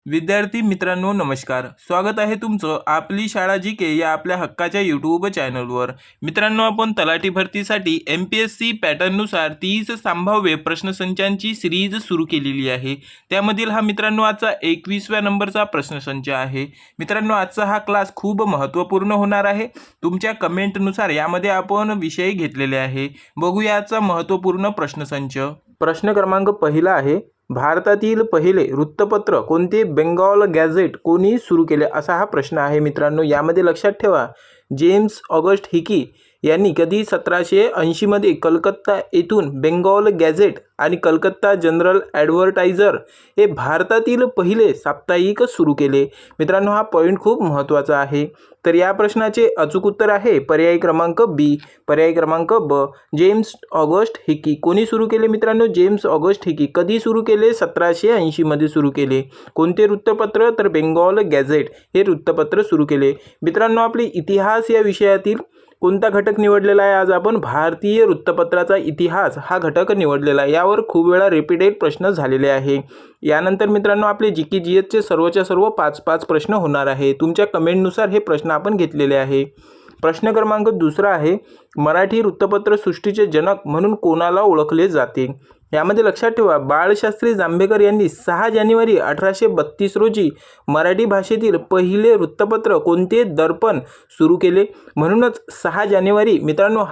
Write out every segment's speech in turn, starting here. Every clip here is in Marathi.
विद्यार्थी मित्रांनो नमस्कार, स्वागत आहे तुमचं आपली शाळा जी या आपल्या हक्काच्या यूट्यूब चॅनलवर। मित्रांनो, आपण तलाठी भरतीसाठी MPSC पॅटर्ननुसार 30 संभाव्य प्रश्नसंचांची सिरीज सुरू केलेली आहे। त्यामधील हा मित्रांनो आजचा 21व्या नंबरचा प्रश्नसंच आहे। मित्रांनो, आजचा हा क्लास खूप महत्त्वपूर्ण होणार आहे। तुमच्या कमेंटनुसार यामध्ये आपण विषय घेतलेले आहे। बघूया आजचा महत्त्वपूर्ण प्रश्नसंच। प्रश्न क्रमांक पहिला आहे, भारतातील पहिले वृत्तपत्र कोणते? बेंगॉल गॅझेट कोणी सुरू केले? असा हा प्रश्न आहे। मित्रांनो, यामध्ये लक्षात ठेवा, जेम्स ऑगस्ट हिकी यांनी कधी 1780 मध्ये कलकत्ता येथून बेंगॉल गॅझेट आणि कलकत्ता जनरल ॲडव्हर्टायझर हे भारतातील पहिले साप्ताहिक सुरू केले। मित्रांनो, हा पॉईंट खूप महत्त्वाचा आहे। तर या प्रश्नाचे अचूक उत्तर आहे पर्याय क्रमांक बी। पर्याय क्रमांक ब, जेम्स ऑगस्ट हिकी। कोणी सुरू केले मित्रांनो? James August Hicky. कधी सुरू केले? 1780 मध्ये सुरू केले। कोणते वृत्तपत्र? तर बेंगॉल गॅझेट हे वृत्तपत्र सुरू केले। मित्रांनो, आपले इतिहास या विषयातील कोणता घटक निवडलेला आहे? आज आपण भारतीय वृत्तपत्राचा इतिहास हा घटक निवडलेला आहे। यावर खूप वेळा रिपीटेड प्रश्न झालेले आहे। यानंतर मित्रांनो, आपले GK GSचे सर्वच्या सर्व 5-5 प्रश्न होणार आहे। तुमच्या कमेंटनुसार हे प्रश्न आपण घेतलेले आहे। प्रश्न क्रमांक दुसरा आहे, मराठी वृत्तपत्र सृष्टीचे जनक म्हणून कोणाला ओळखले जाते? यामध्ये लक्षात ठेवा, बाळशास्त्री जांभेकर यांनी 6 जानेवारी 1832 रोजी मराठी भाषेतील पहिले वृत्तपत्र कोणते? दर्पण सुरू केले। म्हणूनच 6 जानेवारी मित्रांनो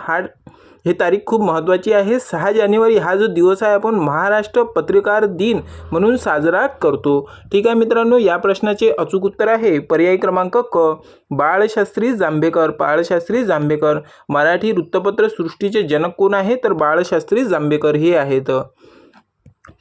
हे तारीख खूप महत्त्वाची आहे। 6 जानेवारी हा जो दिवस आहे आपण महाराष्ट्र पत्रकार दिन म्हणून साजरा करतो। ठीक आहे मित्रांनो, या प्रश्नाचे अचूक उत्तर आहे पर्याय क्रमांक क, बाळशास्त्री जांभेकर। बाळशास्त्री जांभेकर। मराठी वृत्तपत्र सृष्टीचे जनक कोण आहे? तर बाळशास्त्री जांभेकर हे आहेत।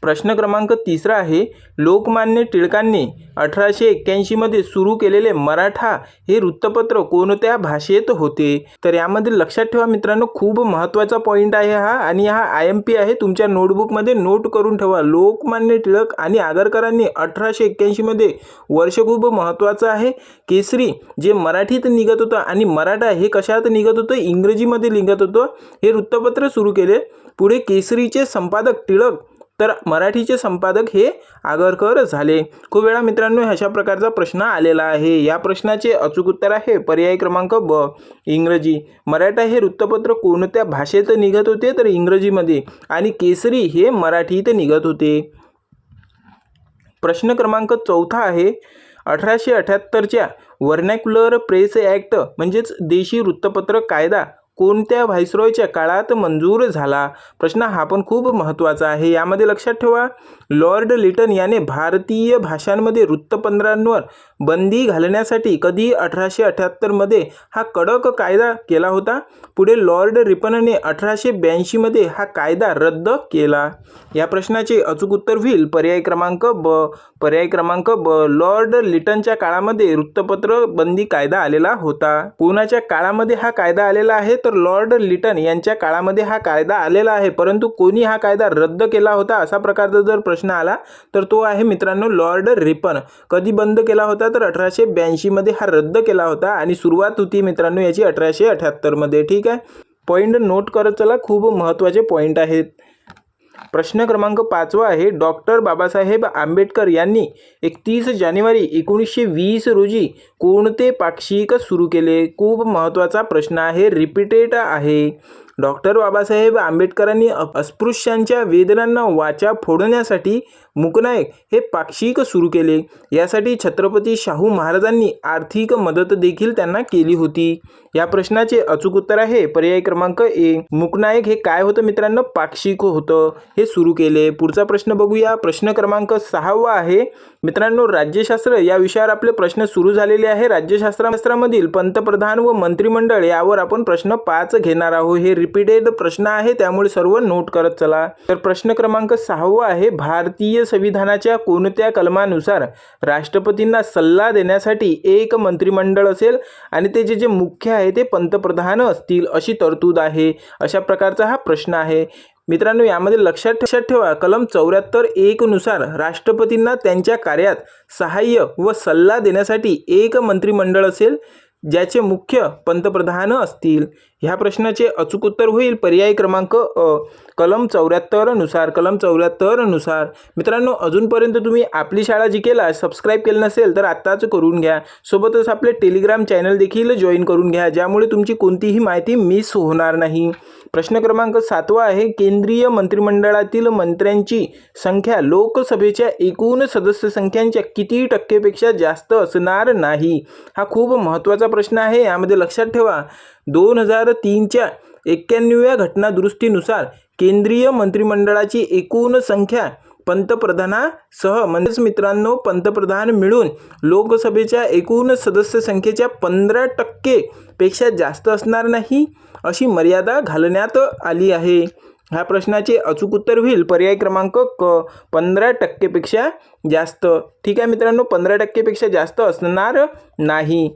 प्रश्न क्रमांक तिसरा आहे, लोकमान्य टिळकांनी 1881 मध्ये सुरू केलेले मराठा हे वृत्तपत्र कोणत्या भाषेत होते? तर यामध्ये लक्षात ठेवा मित्रांनो, खूप महत्त्वाचा पॉईंट आहे हा, आणि हा IMP आहे। तुमच्या नोटबुकमध्ये नोट करून ठेवा। लोकमान्य टिळक आणि आगरकरांनी 1881 मध्ये वर्ष खूप महत्त्वाचं आहे। केसरी जे मराठीत निघत होतं आणि मराठा हे कशात निघत होतं? इंग्रजीमध्ये निघत होतं। हे वृत्तपत्र सुरू केले। पुढे केसरीचे संपादक टिळक, तर मराठीचे संपादक हे आगरकर झाले। खूप वेळा मित्रांनो अशा प्रकारचा प्रश्न आलेला आहे। या प्रश्नाचे अचूक उत्तर आहे पर्याय क्रमांक ब, इंग्रजी। मराठा हे वृत्तपत्र कोणत्या भाषेत निघत होते? तर इंग्रजीमध्ये, आणि केसरी हे मराठीत निघत होते। प्रश्न क्रमांक चौथा आहे, 1878च्या व्हर्नॅक्युलर प्रेस ॲक्ट म्हणजेच देशी वृत्तपत्र कायदा कोणत्या व्हाईसरॉयच्या काळात मंजूर झाला? प्रश्न हा पण खूप महत्त्वाचा आहे। यामध्ये लक्षात ठेवा, लॉर्ड लिटन याने भारतीय भाषांमध्ये वृत्तपत्रांवर बंदी घालण्यासाठी कधी 1878 मध्ये हा कडक कायदा केला होता। पुढे लॉर्ड रिपनने 1882 मध्ये हा कायदा रद्द केला। या प्रश्नाचे अचूक उत्तर होईल पर्याय क्रमांक ब। पर्याय क्रमांक ब, लॉर्ड लिटनच्या काळामध्ये वृत्तपत्र बंदी कायदा आलेला होता। कोणाच्या काळामध्ये हा कायदा आलेला आहे? तर लॉर्ड लिटन यांच्या काळामध्ये हा कायदा आलेला आहे। परंतु कोणी हा कायदा रद्द केला होता असा प्रकारचा जर प्रश्न आला तर तो आहे मित्रांनो लॉर्ड रिपन। कधी बंद केला होता? तर 1882 मध्ये हा रद्द केला होता, आणि सुरुवात होती मित्रांनो याची 1878 मध्ये। ठीक आहे, पॉईंट नोट करत चला, खूप महत्त्वाचे पॉईंट आहेत। प्रश्न क्रमांक 5वा आहे, डॉक्टर बाबासाहेब आंबेडकर यांनी 31 जानेवारी 1920 रोजी कोणते पाक्षिक सुरू केले? खूप महत्त्वाचा प्रश्न आहे, रिपीटेड आहे। डॉक्टर बाबासाहेब आंबेडकरांनी अस्पृश्यांच्या वेदनांना वाचा फोडण्यासाठी मूकनायक हे पाक्षिक सुरू केले। यासाठी छत्रपती शाहू महाराजांनी आर्थिक मदत देखील त्यांना केली होती। या प्रश्नाचे अचूक उत्तर आहे पर्याय क्रमांक ए, मूकनायक हे काय होतं मित्रांनो? पाक्षिक होतं, हे सुरू केले। पुढचा प्रश्न बघूया। प्रश्न क्रमांक 6वा आहे मित्रांनो, राज्यशास्त्र या विषयावर आपले प्रश्न सुरू झालेले आहे। राज्यशास्त्रामधील पंतप्रधान व मंत्रिमंडळ यावर आपण प्रश्न 5 घेणार आहोत। हे रिपीटेड प्रश्न आहे, त्यामुळे सर्व नोट करत चला। तर प्रश्न क्रमांक 6वा आहे, भारतीय संविधानाच्या कोणत्या कलमानुसार राष्ट्रपतींना सल्ला देण्यासाठी एक मंत्रिमंडळ असेल आणि ते जे मुख्य आहे ते पंतप्रधान असतील अशी तरतूद आहे? अशा प्रकारचा हा प्रश्न आहे। मित्रांनो, यामध्ये लक्षात ठेवा, कलम 74(1) नुसार राष्ट्रपतींना त्यांच्या कार्यात सहाय्य व सल्ला देण्यासाठी एक मंत्रिमंडळ असेल, ज्याचे मुख्य पंतप्रधान असतील? ह्या प्रश्नाचे अचूक उत्तर होईल पर्याय क्रमांक कलम 74 नुसार. कलम 74 नुसार. मित्रांनो, अजूनपर्यंत तुम्ही आपली शाळा जीकेला सबस्क्राईब केलं नसेल तर आत्ताच करून घ्या. सोबतच आपले टेलिग्राम चॅनल देखील जॉईन करून घ्या, ज्यामुळे तुमची कोणतीही माहिती मिस होणार नाही. प्रश्न क्रमांक 7 आहे, केंद्रीय मंत्रिमंडळातील मंत्र्यांची संख्या लोकसभेच्या एकूण सदस्य संख्यांच्या किती टक्केपेक्षा जास्त असणार नाही? हा खूप महत्त्वाचा प्रश्न आहे. यामध्ये लक्षात ठेवा, 2003च्या 91व्या घटनादुरुस्तीनुसार केंद्रीय मंत्रिमंडळाची एकूण संख्या पंतप्रधानासह म्हणजेच मित्रांनो पंतप्रधान मिळून लोकसभेच्या एकूण सदस्य संख्येच्या 15% पेक्षा जास्त असणार नाही, अशी मर्यादा घालण्यात आली आहे. ह्या प्रश्नाचे अचूक उत्तर होईल पर्याय क्रमांक क, 15% पेक्षा जास्त. ठीक आहे मित्रांनो, 15% पेक्षा जास्त असणार नाही.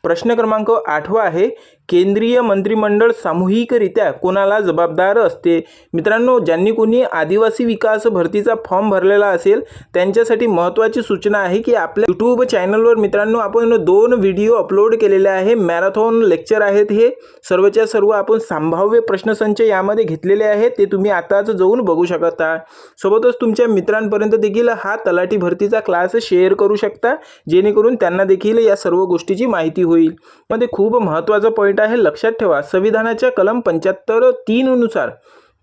प्रश्न क्रमांक 8 आहे, केंद्रीय मंत्रिमंडळ सामूहिकरित्या कोणाला जबाबदार असते? मित्रांनो, ज्यांनी कोणी आदिवासी विकास भरतीचा फॉर्म भरलेला असेल त्यांच्यासाठी महत्त्वाची सूचना आहे की आपल्या यूट्यूब चॅनलवर मित्रांनो आपण 2 व्हिडिओ अपलोड केलेले आहे. मॅरेथॉन लेक्चर आहेत. हे सर्वच्या सर्व आपण संभाव्य प्रश्नसंच यामध्ये घेतलेले आहेत. ते तुम्ही आताच जाऊन बघू शकता. सोबतच तुमच्या मित्रांपर्यंत देखील हा तलाठी भरतीचा क्लास शेअर करू शकता, जेणेकरून त्यांना देखील या सर्व गोष्टीची माहिती होईल. मध्ये खूप महत्त्वाचा पॉईंट आहे, लक्षात ठेवा. संविधानाच्या कलम 75(3) नुसार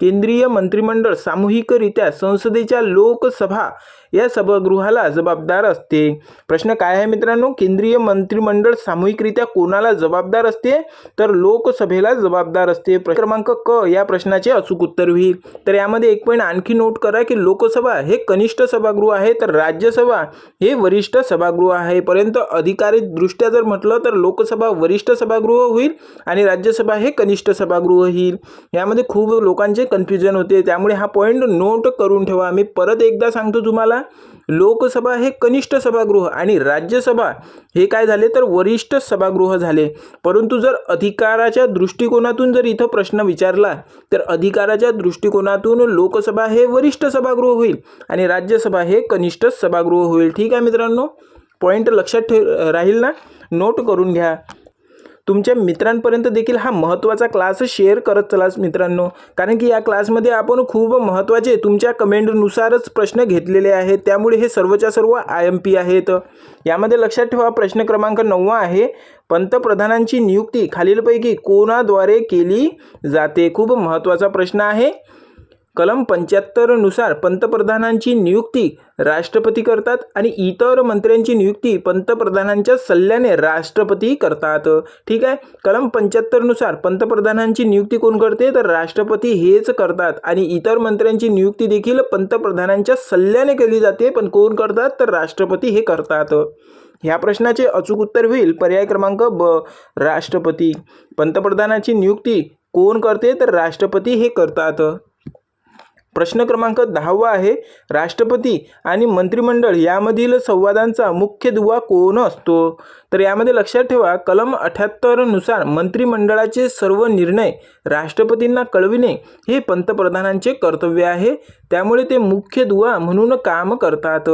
केंद्रीय मंत्रिमंडळ सामूहिकरित्या संसदेच्या लोकसभा या सभागृहाला जबाबदार असते. प्रश्न काय आहे मित्रांनो, केंद्रीय मंत्रिमंडळ सामूहिकरित्या कोणाला जबाबदार असते? तर लोकसभेला जबाबदार असते. क्रमांक क या प्रश्नाचे अचूक उत्तर होईल. तर यामध्ये एक पॉईंट आणखी नोट करा की लोकसभा हे कनिष्ठ सभागृह आहे, तर राज्यसभा हे वरिष्ठ सभागृह आहे. परंतु अधिकारिक दृष्ट्या जर म्हटलं तर लोकसभा वरिष्ठ सभागृह होईल आणि राज्यसभा हे कनिष्ठ सभागृह होईल. यामध्ये खूप लोकांचे कन्फ्युजन होते, त्यामुळे हा पॉईंट नोट करून ठेवा. मी परत एकदा सांगतो तुम्हाला, लोकसभा हे कनिष्ठ सभागृह आणि राज्यसभा हे काय झाले तर वरिष्ठ सभागृह झाले. परंतु जर अधिकाराच्या दृष्टिकोनातून जर इथं प्रश्न विचारला तर अधिकाराच्या दृष्टिकोनातून लोकसभा हे वरिष्ठ सभागृह होईल आणि राज्यसभा हे कनिष्ठ सभागृह होईल. ठीक आहे मित्रांनो, पॉईंट लक्षात राहील ना, नोट करून घ्या. तुमच्या मित्रांपर्यंत देखील हा महत्त्वाचा क्लास शेअर करत चला मित्रांनो, कारण की या क्लासमध्ये आपण खूप महत्त्वाचे तुमच्या कमेंटनुसारच प्रश्न घेतलेले आहेत. त्यामुळे हे सर्वच्या सर्व IMP आहेत. यामध्ये लक्षात ठेवा, प्रश्न क्रमांक 9 आहे, पंतप्रधानांची नियुक्ती खालीलपैकी कोणाद्वारे केली जाते? खूप महत्त्वाचा प्रश्न आहे. कलम 75 नुसार पंतप्रधानांची नियुक्ती राष्ट्रपती करतात आणि इतर मंत्र्यांची नियुक्ती पंतप्रधानांच्या सल्ल्याने राष्ट्रपती करतात. ठीक आहे, कलम 75 नुसार पंतप्रधानांची नियुक्ती कोण करते तर राष्ट्रपती हेच करतात आणि इतर मंत्र्यांची नियुक्ती देखील पंतप्रधानांच्या सल्ल्याने केली जाते, पण कोण करतात तर राष्ट्रपती हे करतात. ह्या प्रश्नाचे अचूक उत्तर होईल पर्याय क्रमांक ब, राष्ट्रपती. पंतप्रधानाची नियुक्ती कोण करते तर राष्ट्रपती हे करतात. प्रश्न क्रमांक 10 आहे, राष्ट्रपती आणि मंत्रिमंडळ यामधील संवादांचा मुख्य दुवा कोण असतो? तर यामध्ये लक्षात ठेवा, कलम 78 नुसार मंत्रिमंडळाचे सर्व निर्णय राष्ट्रपतींना कळविणे हे पंतप्रधानांचे कर्तव्य आहे. त्यामुळे ते मुख्य दुवा म्हणून काम करतात.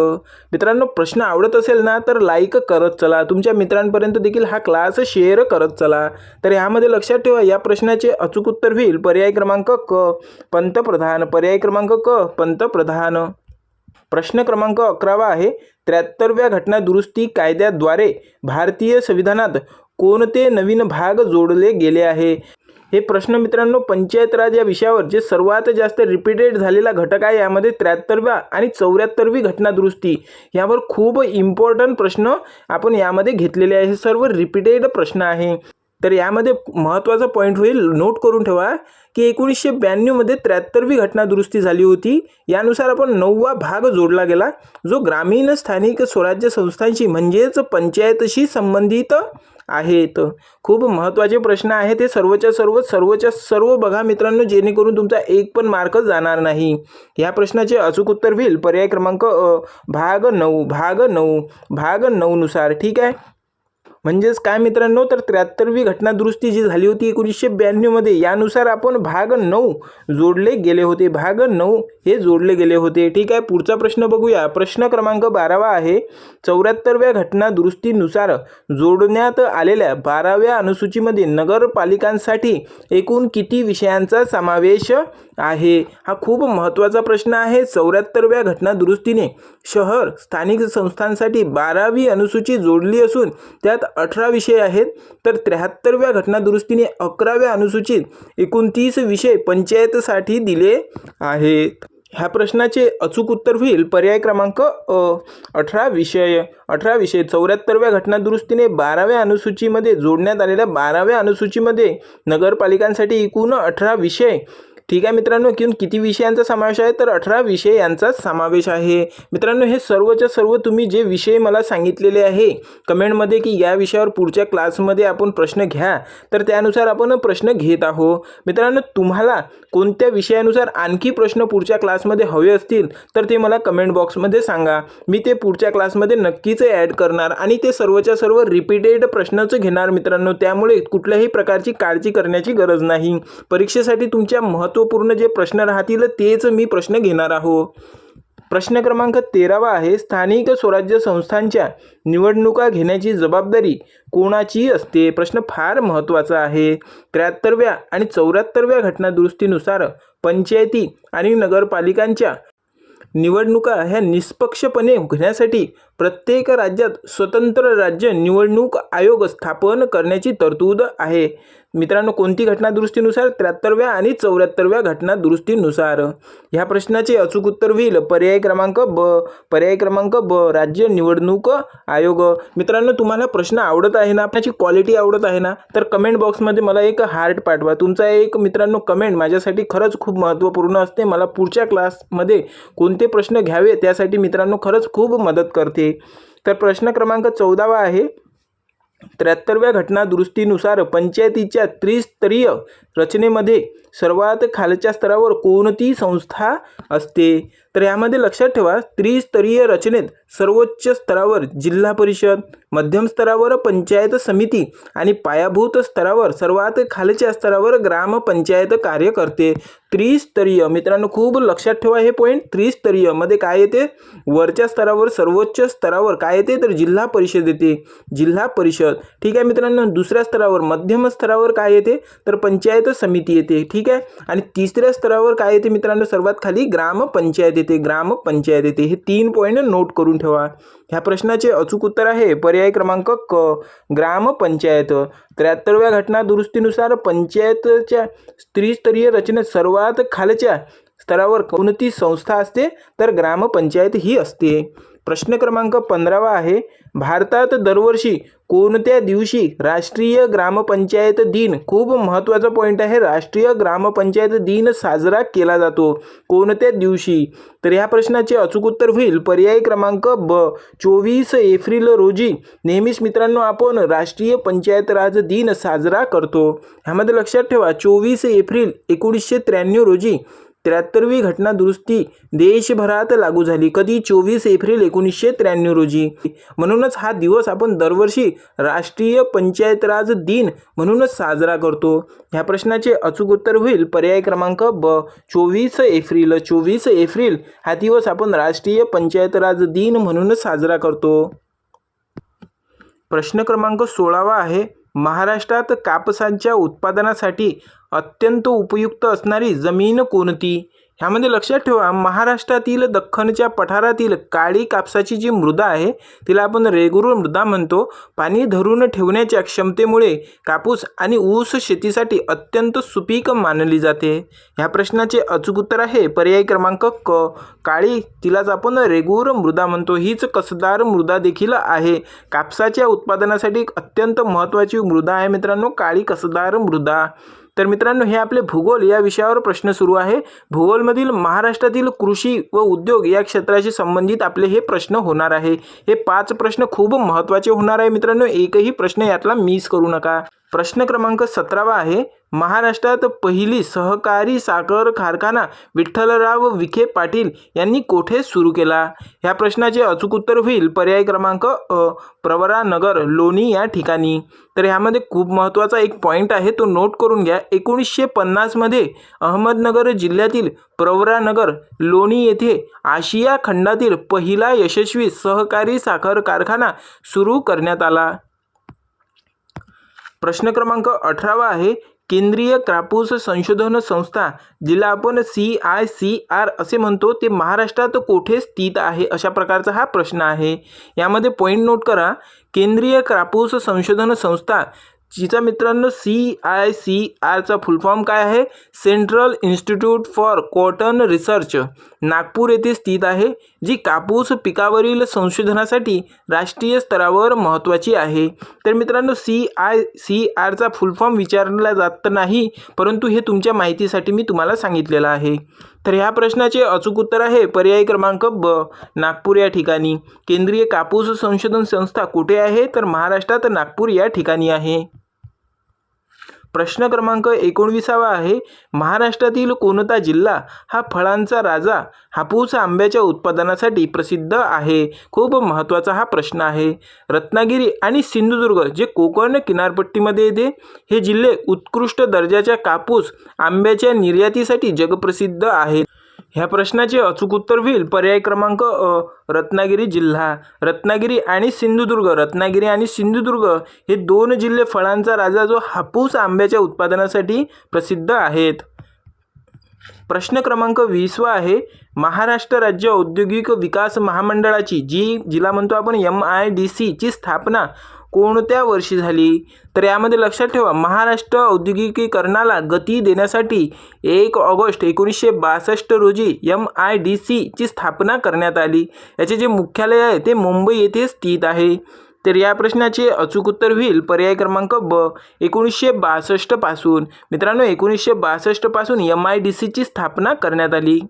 मित्रांनो, प्रश्न आवडत असेल ना तर लाईक करत चला, तुमच्या मित्रांपर्यंत देखील हा क्लास शेअर करत चला. तर यामध्ये लक्षात ठेवा, या प्रश्नाचे अचूक उत्तर होईल पर्याय क्रमांक क, पंतप्रधान. पर्याय क्रमांक क, पंतप्रधान. प्रश्न क्रमांक 11 आहे, 73व्या घटना दुरुस्ती कायद्याद्वारे भारतीय संविधानात कोणते नवीन भाग जोडले गेले आहे? हे प्रश्न मित्रांनो पंचायत राज या विषयावर जे सर्वात जास्त रिपीटेड झालेला घटक आहे, यामध्ये 73व्या आणि 74वी घटना दुरुस्ती यावर खूप इम्पॉर्टंट प्रश्न आपण यामध्ये घेतलेले आहे. हे सर्व रिपीटेड प्रश्न आहे. तर यामध्ये महत्त्वाचा पॉईंट होईल, नोट करून ठेवा की 1992 मध्ये 73वी घटना दुरुस्ती झाली होती. यानुसार आपण 9वा भाग जोडला गेला, जो ग्रामीण स्थानिक स्वराज्य संस्थांशी म्हणजेच पंचायतशी संबंधित आहेत. खूप महत्त्वाचे प्रश्न आहेत, ते सर्वच्या सर्व बघा मित्रांनो, जेणेकरून तुमचा एक पण मार्क जाणार नाही. या प्रश्नाचे अचूक उत्तर होईल पर्याय क्रमांक अ, भाग 9 नुसार. ठीक आहे. म्हणजेच काय मित्रांनो, तर 73वी घटना दुरुस्ती जी झाली होती 1992 मध्ये, यानुसार आपण भाग 9 जोडले गेले होते. भाग 9 हे जोडले गेले होते. ठीक आहे, पुढचा प्रश्न बघूया. प्रश्न क्रमांक 12वा आहे. 74व्या घटना दुरुस्तीनुसार जोडण्यात आलेल्या 12व्या अनुसूचीमध्ये नगरपालिकांसाठी एकूण किती विषयांचा समावेश आहे? हा खूप महत्त्वाचा प्रश्न आहे. 74व्या घटना दुरुस्तीने शहर स्थानिक संस्थांसाठी 12वी अनुसूची जोडली असून त्यात 18 विषय आहेत. तर 73व्या घटना दुरुस्तीने 11व्या अनुसूचीत 29 विषय पंचायतसाठी दिले आहेत. ह्या प्रश्नाचे अचूक उत्तर होईल पर्याय क्रमांक 18 विषय. 18 विषय 74व्या घटना दुरुस्तीने 12व्या अनुसूचीमध्ये जोडण्यात आलेल्या 12व्या अनुसूचीमध्ये नगरपालिकांसाठी एकूण 18 विषय. ठीक आहे मित्रांनो, किती विषयांचा समावेश आहे? तर 18 विषय यांचा समावेश आहे. मित्रांनो, हे सर्वच्या सर्व तुम्ही जे विषय मला सांगितलेले आहे कमेंटमध्ये की या विषयावर पुढच्या क्लासमध्ये आपण प्रश्न घ्या, तर त्यानुसार आपण प्रश्न घेत आहोत. मित्रांनो, तुम्हाला कोणत्या विषयानुसार आणखी प्रश्न पुढच्या क्लासमध्ये हवे असतील तर ते मला कमेंट बॉक्समध्ये सांगा. मी ते पुढच्या क्लासमध्ये नक्कीच ॲड करणार आणि ते सर्वच्या सर्व रिपीटेड प्रश्नच घेणार मित्रांनो. त्यामुळे कुठल्याही प्रकारची काळजी करण्याची गरज नाही. परीक्षेसाठी तुमच्या महत्त्वपूर्ण जे प्रश्न राहतील तेच मी प्रश्न घेणार आहोत. प्रश्न क्रमांक 13वा आहे. स्थानिक स्वराज्य संस्थांच्या निवडणुका घेण्याची जबाबदारी कोणाची असते? प्रश्न फार महत्त्वाचा आहे. 73व्या आणि 74व्या घटना दुरुस्तीनुसार पंचायती आणि नगरपालिकांच्या निवडणुका ह्या निष्पक्षपणे घेण्यासाठी प्रत्येक राज्यात स्वतंत्र राज्य निवडणूक आयोग स्थापन करण्याची तरतूद आहे. मित्रांनो, कोणती घटना दुरुस्तीनुसार? 73व्या आणि 74व्या घटना दुरुस्तीनुसार. ह्या प्रश्नाचे अचूक उत्तर होईल पर्याय क्रमांक ब. पर्याय क्रमांक ब, राज्य निवडणूक आयोग. मित्रांनो, तुम्हाला प्रश्न आवडत आहे ना, आपल्याची क्वालिटी आवडत आहे ना, तर कमेंट बॉक्समध्ये मला एक हार्ट पाठवा. तुमचा एक मित्रांनो कमेंट माझ्यासाठी खरंच खूप महत्त्वपूर्ण असते. मला पुढच्या क्लासमध्ये कोणते प्रश्न घ्यावे त्यासाठी मित्रांनो खरंच खूप मदत करते. तर प्रश्न क्रमांक 14वा आहे. 73व्या घटना दुरुस्तीनुसार पंचायतीच्या त्रिस्तरीय रचनेमध्ये सर्वात खालच्या स्तरावर कोणती संस्था असते? तर यामध्ये लक्षात ठेवा, त्रिस्तरीय रचनेत सर्वोच्च स्तरावर जिल्हा परिषद, मध्यम स्तरावर पंचायत समिती आणि पायाभूत स्तरावर सर्वात खालच्या स्तरावर ग्रामपंचायत कार्य करते. त्रिस्तरीय मित्रांनो खूप लक्षात ठेवा हे पॉईंट. त्रिस्तरीय मध्ये काय येते? वरच्या स्तरावर सर्वोच्च स्तरावर काय येते? तर जिल्हा परिषद येते. जिल्हा परिषद. ठीक आहे मित्रांनो, दुसऱ्या स्तरावर मध्यम स्तरावर काय येते? तर पंचायत समिती येते. ठीक आहे, आणि तिसऱ्या स्तरावर काय येते मित्रांनो? सर्वात खाली ग्रामपंचायत येते. ग्रामपंचायत येते. हे 3 पॉईंट नोट करून ठेवा. ह्या प्रश्नाचे अचूक उत्तर आहे पर्याय क्रमांक क, ग्रामपंचायत. 73व्या घटना दुरुस्तीनुसार पंचायतच्या त्रिस्तरीय रचनेत सर्वात खालच्या स्तरावर कोणती संस्था असते? तर ग्रामपंचायत ही असते. प्रश्न क्रमांक 15वा आहे. भारतात दरवर्षी कोणत्या दिवशी राष्ट्रीय ग्रामपंचायत दिन, खूप महत्त्वाचा पॉईंट आहे, राष्ट्रीय ग्रामपंचायत दिन साजरा केला जातो? कोणत्या दिवशी? तर ह्या प्रश्नाचे अचूक उत्तर होईल पर्याय क्रमांक ब, 24 एप्रिल रोजी. नेहमीच मित्रांनो आपण राष्ट्रीय पंचायत राज दिन साजरा करतो. ह्यामध्ये लक्षात ठेवा 24 एप्रिल 1993 रोजी 73वी घटना दुरुस्ती देशभरात लागू झाली. कधी? 24 एप्रिल 1993 रोजी. म्हणूनच हा दिवस आपण दरवर्षी राष्ट्रीय पंचायत राज दिन म्हणूनच साजरा करतो. ह्या प्रश्नाचे अचूक उत्तर होईल पर्याय क्रमांक ब, 24 एप्रिल. 24 एप्रिल हा दिवस आपण राष्ट्रीय पंचायत राज दिन म्हणूनच साजरा करतो. प्रश्न क्रमांक 16वा आहे. महाराष्ट्रात कापसाच्या उत्पादनासाठी अत्यंत उपयुक्त असणारी जमीन कोणती? ह्यामध्ये लक्षात ठेवा, महाराष्ट्रातील दख्खनच्या पठारातील काळी कापसाची जी मृदा आहे तिला आपण रेगुर मृदा म्हणतो. पाणी धरून ठेवण्याच्या क्षमतेमुळे कापूस आणि ऊस शेतीसाठी अत्यंत सुपीक मानली जाते. ह्या प्रश्नाचे अचूक उत्तर आहे पर्याय क्रमांक क, काळी, तिलाच आपण रेगुर मृदा म्हणतो. हीच कसदार मृदा देखील आहे. कापसाच्या उत्पादनासाठी अत्यंत महत्त्वाची मृदा आहे मित्रांनो, काळी कसदार मृदा. तर मित्रांनो, हे आपले भूगोल या विषयावर प्रश्न सुरू आहे. भूगोलमधील महाराष्ट्रातील कृषी व उद्योग या क्षेत्राशी संबंधित आपले हे प्रश्न होणार आहे. हे 5 प्रश्न खूप महत्त्वाचे होणार आहे मित्रांनो. एकही प्रश्न यातला मिस करू नका. प्रश्न क्रमांक 17 आहे, महाराष्ट्रात पहिली सहकारी साखर कारखाना विठ्ठलराव विखे पाटील यांनी कोठे सुरू केला? ह्या प्रश्नाचे अचूक उत्तर होईल पर्याय क्रमांक अ, प्रवरानगर लोणी या ठिकाणी. तर ह्यामध्ये खूप महत्त्वाचा एक पॉईंट आहे, तो नोट करून घ्या. 1950 मध्ये अहमदनगर जिल्ह्यातील प्रवरानगर लोणी येथे आशिया खंडातील पहिला यशस्वी सहकारी साखर कारखाना सुरू करण्यात आला. प्रश्न क्रमांक 18 आहे, केंद्रीय कापूस संशोधन संस्था, जिला आपण CICR असे म्हणतो, ते महाराष्ट्रात कोठे स्थित आहे? अशा प्रकारचा हा प्रश्न आहे. यामध्ये पॉईंट नोट करा. केंद्रीय कापूस संशोधन संस्था, जिचा मित्रांनो CICRचा फुल फॉर्म काय आहे? Central institute for cotton research, Nagpur येथे स्थित आहे, जी कापूस पिकावरील संशोधनासाठी राष्ट्रीय स्तरावर महत्त्वाची आहे. तर मित्रांनो CICRचा फुल फॉर्म विचारला जात नाही, परंतु हे तुमच्या माहितीसाठी मी तुम्हाला सांगितलेलं आहे. तर ह्या प्रश्नाचे अचूक उत्तर आहे पर्याय क्रमांक ब, नागपूर या ठिकाणी. केंद्रीय कापूस संशोधन संस्था कुठे आहे? तर महाराष्ट्रात नागपूर या ठिकाणी आहे. प्रश्न क्रमांक 19 आहे, महाराष्ट्रातील कोणता जिल्हा हा फळांचा राजा हापूस आंब्याच्या उत्पादनासाठी प्रसिद्ध आहे? खूप महत्त्वाचा हा प्रश्न आहे. रत्नागिरी आणि सिंधुदुर्ग, जे कोकण किनारपट्टीमध्ये येते, हे जिल्हे उत्कृष्ट दर्जाच्या कापूस आंब्याच्या निर्यातीसाठी जगप्रसिद्ध आहेत. ह्या प्रश्नाचे अचूक उत्तर होईल पर्याय क्रमांक अ, रत्नागिरी जिल्हा. रत्नागिरी आणि सिंधुदुर्ग हे दोन जिल्हे फळांचा राजा जो हापूस आंब्याच्या उत्पादनासाठी प्रसिद्ध आहेत. प्रश्न क्रमांक 20 आहे, महाराष्ट्र राज्य औद्योगिक विकास महामंडळाची, जिला म्हणतो आपण MIDC ची स्थापना कोणत्या वर्षी झाली? तर यामध्ये लक्षात ठेवा, महाराष्ट्र औद्योगिकीकरणाला गती देण्यासाठी 1 ऑगस्ट 1962 रोजी MIDC ची स्थापना करण्यात आली. याचे जे मुख्यालय आहे ते मुंबई येथे स्थित आहे. तर या प्रश्नाचे अचूक उत्तर होईल पर्याय क्रमांक ब, 1962 पासून. मित्रांनो 1962 पासून MIDC ची स्थापना करण्यात आली.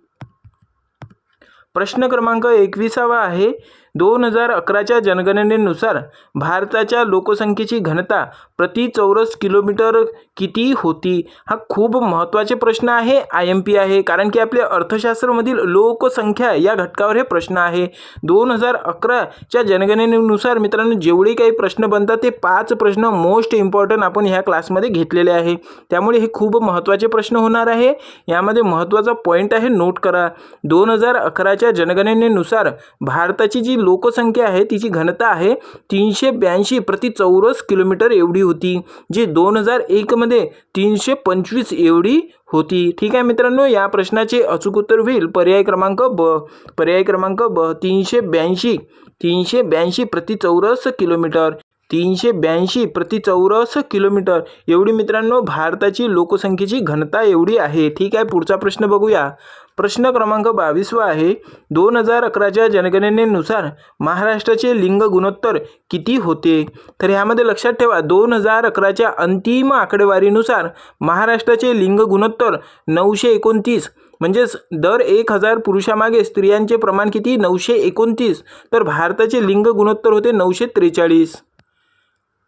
प्रश्न क्रमांक 21 आहे, 2011च्या जनगणनेनुसार भारताच्या लोकसंख्येची घनता प्रति चौरस किलोमीटर किती होती? हा खूप महत्त्वाचे प्रश्न आहे, IMP आहे, कारण की आपल्या अर्थशास्त्रामधील लोकसंख्या या घटकावर हे प्रश्न आहे. 2011च्या जनगणनेनुसार मित्रांनो जेवढे काही प्रश्न बनतात ते 5 प्रश्न मोस्ट इम्पॉर्टंट आपण ह्या क्लासमध्ये घेतलेले आहे. त्यामुळे हे खूप महत्त्वाचे प्रश्न होणार आहे. यामध्ये महत्त्वाचा पॉईंट आहे, नोट करा. 2011च्या जनगणनेनुसार भारताची जी लोकसंख्या आहे तिची घनता आहे 382 प्रति चौरस किलोमीटर एवढी होती, जी 2001 मध्ये 325 एवढी होती. ठीक आहे मित्रांनो, या प्रश्नाचे अचूक उत्तर होईल पर्याय क्रमांक ब. 382 प्रति चौरस किलोमीटर. 382 प्रति चौरस किलोमीटर एवढी मित्रांनो भारताची लोकसंख्येची घनता एवढी आहे. ठीक आहे, पुढचा प्रश्न बघूया. प्रश्न क्रमांक 22 आहे, 2011च्या जनगणनेनुसार महाराष्ट्राचे लिंग गुणोत्तर किती होते? तर ह्यामध्ये लक्षात ठेवा, 2011च्या अंतिम आकडेवारीनुसार महाराष्ट्राचे लिंग गुणोत्तर 929, म्हणजेच दर 1000 पुरुषामागे स्त्रियांचे प्रमाण किती? 929. तर भारताचे लिंग गुणोत्तर होते 943.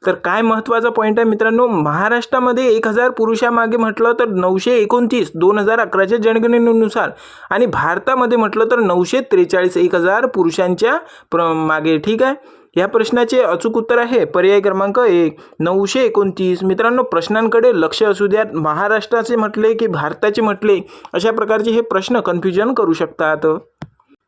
तर काय महत्त्वाचा पॉईंट आहे मित्रांनो, महाराष्ट्रामध्ये 1000 पुरुषामागे म्हटलं तर 929 2011च्या जनगणनेनुसार, आणि भारतामध्ये म्हटलं तर 943 1000 पुरुषांच्या मागे. ठीक आहे, या प्रश्नाचे अचूक उत्तर आहे पर्याय क्रमांक 1 929. मित्रांनो प्रश्नांकडे लक्ष असू द्या. महाराष्ट्राचे म्हटले की भारताचे म्हटले, अशा प्रकारचे हे प्रश्न कन्फ्युजन करू शकतात.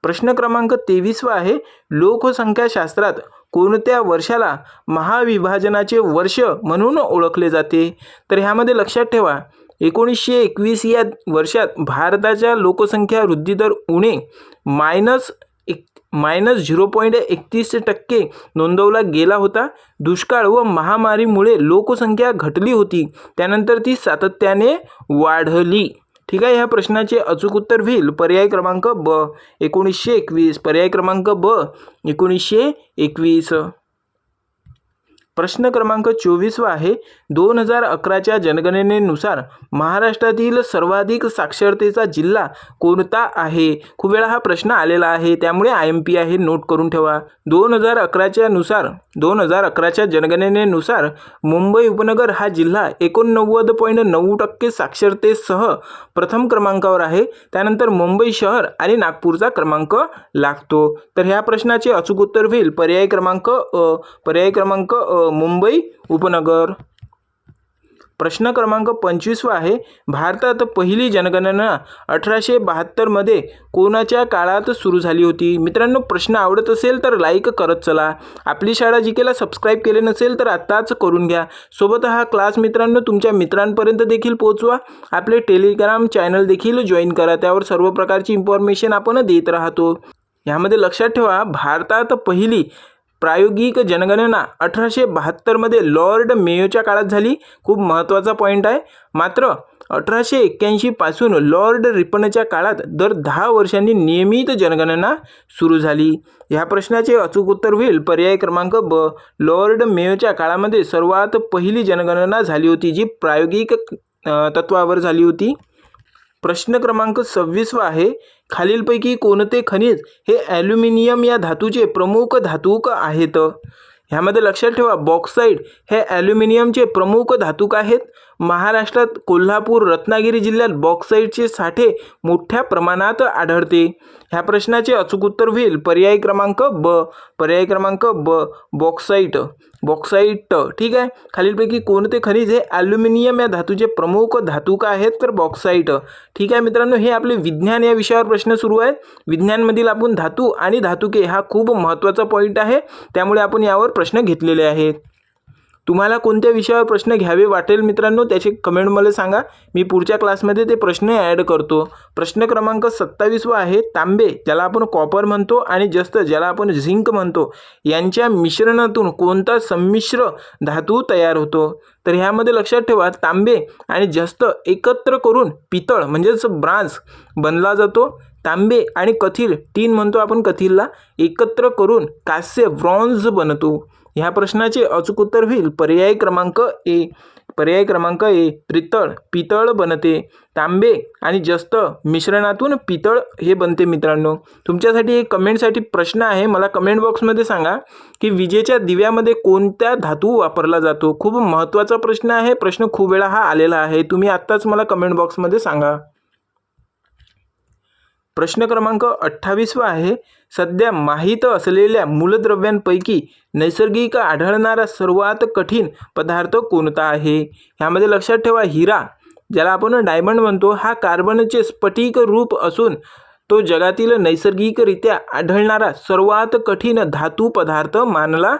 प्रश्न क्रमांक 23 आहे, लोकसंख्याशास्त्रात कोणत्या वर्षाला महाविभाजनाचे वर्ष म्हणून ओळखले जाते? तर ह्यामध्ये लक्षात ठेवा, 1921 या वर्षात भारताच्या लोकसंख्या वृद्धी दर उणे -0.31% नोंदवला गेला होता. दुष्काळ व महामारीमुळे लोकसंख्या घटली होती, त्यानंतर ती सातत्याने वाढली. ठीक आहे, ह्या प्रश्नाचे अचूक उत्तर होईल पर्याय क्रमांक ब, 1921. पर्याय क्रमांक ब, 1921. प्रश्न क्रमांक 24 आहे 2011च्या जनगणनेनुसार महाराष्ट्रातील सर्वाधिक साक्षरतेचा जिल्हा कोणता आहे? खूप वेळा हा प्रश्न आलेला आहे, त्यामुळे IMP आहे, नोट करून ठेवा. 2011च्या जनगणनेनुसार मुंबई उपनगर हा जिल्हा 89.9% साक्षरतेसह प्रथम क्रमांकावर आहे. त्यानंतर मुंबई शहर आणि नागपूरचा क्रमांक लागतो. तर ह्या प्रश्नाचे अचूक उत्तर होईल पर्याय क्रमांक मुंबई उपनगर. प्रश्न क्रमांक 25 आहे भारतात पहिली जनगणना 1872 मध्ये कोणाच्या काळात सुरू झाली होती? मित्रांनो, प्रश्न आवडत असेल तर लाईक करत चला. आपली शाळा जीकेला सबस्क्राईब केले नसेल तर आत्ताच करून घ्या. सोबत हा क्लास मित्रांनो तुमच्या मित्रांपर्यंत देखील पोहोचवा. आपले टेलिग्राम चॅनल देखील जॉईन करा, त्यावर सर्व प्रकारची इन्फॉर्मेशन आपण देत राहतो. यामध्ये लक्षात ठेवा, भारतात पहिली प्रायोगिक जनगणना 1872 मध्ये लॉर्ड मेयोच्या काळात झाली. खूप महत्त्वाचा पॉईंट आहे. मात्र 1881 पासून लॉर्ड रिपनच्या काळात दर 10 वर्षांनी नियमित जनगणना सुरू झाली. ह्या प्रश्नाचे अचूक उत्तर होईल पर्याय क्रमांक ब. लॉर्ड मेयोच्या काळामध्ये सर्वात पहिली जनगणना झाली होती, जी प्रायोगिक तत्वावर झाली होती. प्रश्न क्रमांक 26 आहे खालीलपैकी कोणते खनिज हे ॲल्युमिनियम या धातूचे प्रमुख धातुक आहेत? ह्यामध्ये लक्षात ठेवा, बॉक्साईट हे ॲल्युमिनियमचे प्रमुख धातुक आहेत. महाराष्ट्रात कोल्हापूर, रत्नागिरी जिल्ह्यात बॉक्साईटचे साठे मोठ्या प्रमाणात आढळते. ह्या प्रश्नाचे अचूक उत्तर होईल पर्याय क्रमांक ब. बॉक्साईट. ठीक आहे. खालीलपैकी कोणते खनिज हे ॲल्युमिनियम या धातूचे प्रमुख धातुक आहेत? तर बॉक्साईट. ठीक आहे मित्रांनो, हे आपले विज्ञान या विषयावर प्रश्न सुरू आहेत. विज्ञानमधील आपण धातू आणि धातुके हा खूप महत्त्वाचा पॉईंट आहे, त्यामुळे आपण यावर प्रश्न घेतलेले आहेत. तुम्हाला कोणत्या विषयावर प्रश्न घ्यावे वाटेल मित्रांनो, त्याचे कमेंट मला सांगा. मी पुढच्या क्लासमध्ये ते प्रश्न ॲड करतो. प्रश्न क्रमांक 27 आहे तांबे, ज्याला आपण कॉपर म्हणतो, आणि जस्त, ज्याला आपण झिंक म्हणतो, यांच्या मिश्रणातून कोणता संमिश्र धातू तयार होतो? तर ह्यामध्ये लक्षात ठेवा, तांबे आणि जस्त एकत्र करून पितळ म्हणजेच ब्रांझ बनला जातो. तांबे आणि कथील, टीन म्हणतो आपण कथीलला, एकत्र करून कांस्य ब्रॉन्झ बनतो. ह्या प्रश्नाचे अचूक उत्तर होईल पर्याय क्रमांक ए. पितळ बनते. तांबे आणि जस्त मिश्रणातून पितळ हे बनते. मित्रांनो, तुमच्यासाठी एक कमेंटसाठी प्रश्न आहे, मला कमेंट बॉक्समध्ये सांगा की विजेच्या दिव्यामध्ये कोणत्या धातू वापरला जातो? खूप महत्त्वाचा प्रश्न आहे. प्रश्न खूप वेळा हा आलेला आहे, तुम्ही आत्ताच मला कमेंट बॉक्समध्ये सांगा. प्रश्न क्रमांक 28 आहे सध्या माहीत असलेल्या मूलद्रव्यांपैकी नैसर्गिक आढळणारा सर्वात कठीण पदार्थ कोणता आहे? ह्यामध्ये लक्षात ठेवा, हिरा, ज्याला आपण डायमंड म्हणतो, हा कार्बनचे स्फटिक रूप असून तो जगातील नैसर्गिकरित्या आढळणारा सर्वात कठीण धातू पदार्थ मानला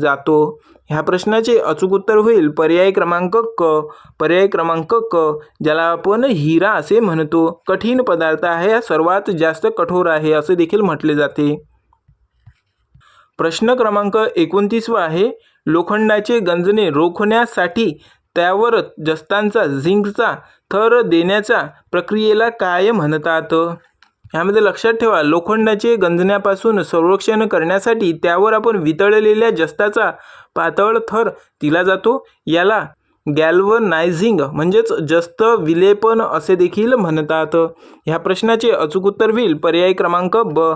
जातो. ह्या प्रश्नाचे अचूक उत्तर होईल पर्याय क्रमांक क, ज्याला आपण हिरा असे म्हणतो. कठीण पदार्थ आहे, हा सर्वात जास्त कठोर आहे असे देखील म्हटले जाते. प्रश्न क्रमांक 29 आहे लोखंडाचे गंजणे रोखण्यासाठी त्यावर जस्तांचा झिंकचा थर देण्याच्या प्रक्रियेला काय म्हणतात? ह्यामध्ये लक्षात ठेवा, लोखंडाचे गंजण्यापासून संरक्षण करण्यासाठी त्यावर आपण वितळलेल्या जस्ताचा पातळ थर दिला जातो. याला गॅल्वनायझिंग म्हणजेच जस्त विलेपन असे देखील म्हणतात. ह्या प्रश्नाचे अचूक उत्तर होईल पर्याय क्रमांक ब.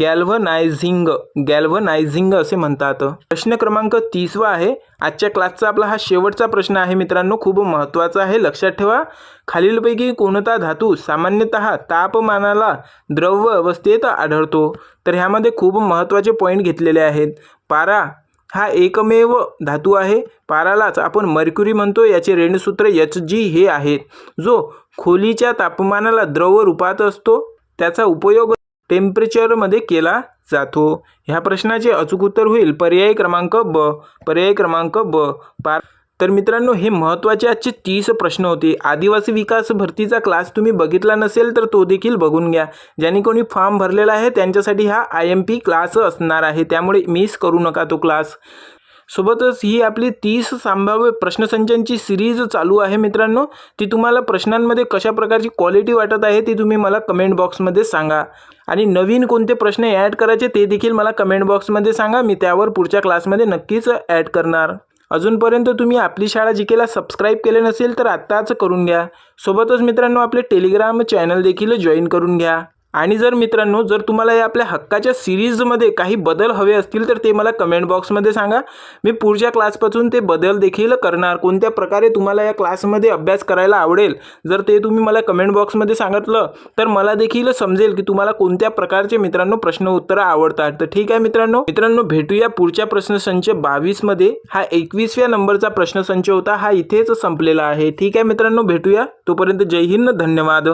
गॅल्वनायझिंग असे म्हणतात. प्रश्न क्रमांक 30 आहे आजच्या क्लासचा आपला हा शेवटचा प्रश्न आहे मित्रांनो, खूप महत्त्वाचा आहे, लक्षात ठेवा. खालीलपैकी कोणता धातू सामान्यतः तापमानाला द्रव अवस्थेत आढळतो? तर ह्यामध्ये खूप महत्त्वाचे पॉईंट घेतलेले आहेत. पारा हा एकमेव धातू आहे. पारालाच आपण मर्क्युरी म्हणतो. याचे रेणूसूत्र Hg हे आहेत, जो खोलीच्या तापमानाला द्रव रूपात असतो. त्याचा उपयोग टेम्परेचरमध्ये केला जातो. ह्या प्रश्नाचे अचूक उत्तर होईल पर्याय क्रमांक ब. तर मित्रांनो, हे महत्त्वाचे आजचे 30 प्रश्न होते. आदिवासी विकास भरतीचा क्लास तुम्ही बघितला नसेल तर तो देखील बघून घ्या. ज्यांनी कोणी फॉर्म भरलेला आहे त्यांच्यासाठी हा IMP क्लास असणार आहे, त्यामुळे मिस करू नका तो क्लास. सोबतच ही आपली 30 संभाव्य प्रश्नसंचांची सिरीज चालू आहे मित्रांनो. ती तुम्हाला प्रश्नांमध्ये कशा प्रकारची क्वालिटी वाटत आहे ती तुम्ही मला कमेंट बॉक्समध्ये सांगा. आणि नवीन कोणते प्रश्न ॲड करायचे ते देखील मला कमेंट बॉक्समध्ये सांगा. मी त्यावर पुढच्या क्लासमध्ये नक्कीच ॲड करणार. अजूनपर्यंत तुम्ही आपली शाळा जीकेला सबस्क्राईब केले नसेल तर आत्ताच करून घ्या. सोबतच मित्रांनो आपले टेलिग्राम चॅनल देखील जॉईन करून घ्या. आणि जर मित्रांनो जर तुम्हाला या आपल्या हक्काच्या सिरीजमध्ये काही बदल हवे असतील तर ते मला कमेंट बॉक्समध्ये सांगा. मी पुढच्या क्लासपासून ते बदल देखील करणार. कोणत्या प्रकारे तुम्हाला या क्लासमध्ये अभ्यास करायला आवडेल जर ते तुम्ही मला कमेंट बॉक्समध्ये सांगितलं तर मला देखील समजेल की तुम्हाला कोणत्या प्रकारचे मित्रांनो प्रश्न उत्तरं आवडतात. तर ठीक आहे मित्रांनो भेटूया पुढच्या प्रश्नसंच 22 मध्ये. हा 21व्या नंबरचा प्रश्नसंच होता. हा इथेच संपलेला आहे. ठीक आहे मित्रांनो भेटूया. तोपर्यंत जय हिंद, धन्यवाद.